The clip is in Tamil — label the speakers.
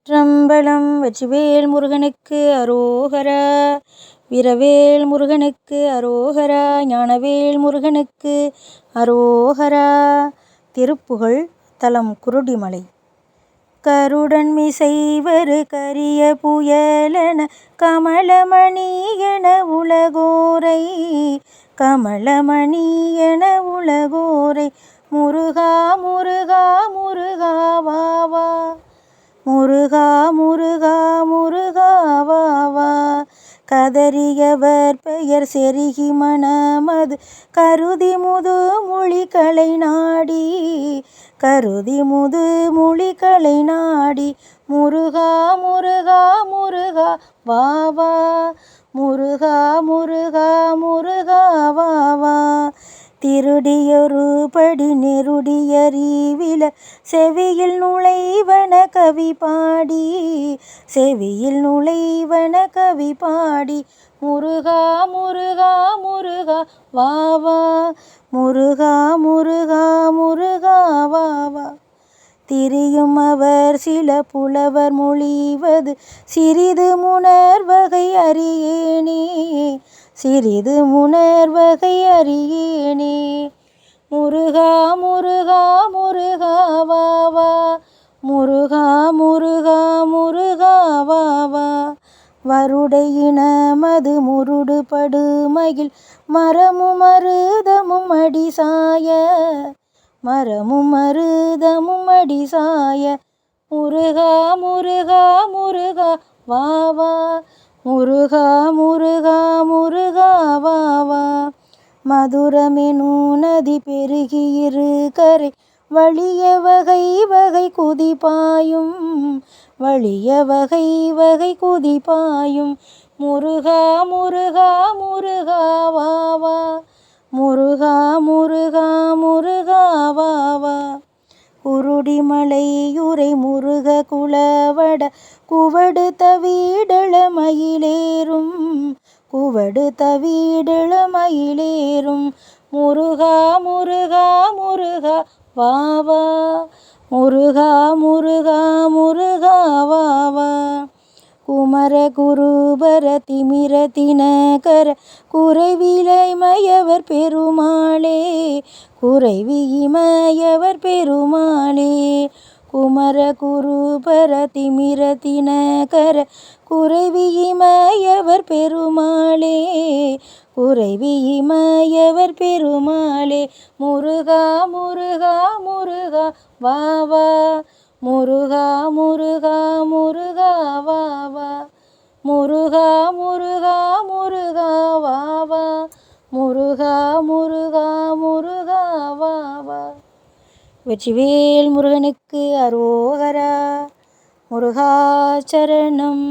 Speaker 1: திருச்சிற்றம்பலம். வெற்றிவேல் முருகனுக்கு அரோகரா. வீரவேல் முருகனுக்கு அரோகரா. ஞானவேல் முருகனுக்கு அரோகரா. திருப்புகழ். தலம் குருடிமலை. கருடன் மிசைவரு கரிய புயலென கமலமணியென உலகோரை, கமலமணியென உலகோரை, முருகா முருகா முருகா வாவா, முருகா முருகா முருகா வாவா. கதறியவர் பெயர் செருகி மனமது கருதி முது மொழிகளை நாடி, கருதி முது மொழிகளை நாடி, முருகா முருகா முருகா வாவா, முருகா முருகா முருகா வாவா. திருடியொரு படி நெருடியறிவில செவியில் நுழைவன கவி பாடி, செவியில் நுழைவன கவி பாடி, முருகா முருகா முருகா வாவா, முருகா முருகா முருகா வாவா. திரியும் அவர் சில புலவர் மொழிவது சிறிது முணர்வகை அறியேனே, சிறிது முணர்வகை அறியேனே, முருகா முருகா முருகா வாவா, முருகா முருகா முருகா வாவா. வருடையினமது முருடு படுமகிழ் மரமும் மருதமும் அடிசாய, மரமும் மருதமும் அடிசாய, முருகா முருகா முருகா வாவா, முருகா முருகா முருகா வாவா. மதுரமெனு நதி பெருகி இரு கரை வழிய வகை வகை குதிப்பாயும், வழிய வகை வகை குதிப்பாயும், முருகா முருகா முருகா வாவா, முருகா முருகா முருகா வாவா. குருடிமலையுரை முருக குலவட குவடு தவிடள மயிலேறும், குவடு தவிடள மயிலேறும், முருகா முருகா முருகா வாவா, முருகா முருகா முருகா வாவா. குமர குருபர திமிர தினகர குறைவிலைமயவர் பெருமாளே, குறைவிமயவர் பெருமாளே, குமர குருபர திமிர தினகர குறைவிமயவர் பெருமாளே, குறைவிமயவர் பெருமாளே, முருகா முருகா முருகா வாவா, முருகா முருகா முருகா வாவா, முருகா முருகா முருகா வாவா, முருகா முருகா முருகா வாவா. வெற்றிவேல் முருகனுக்கு அரோகரா. முருகா சரணம்.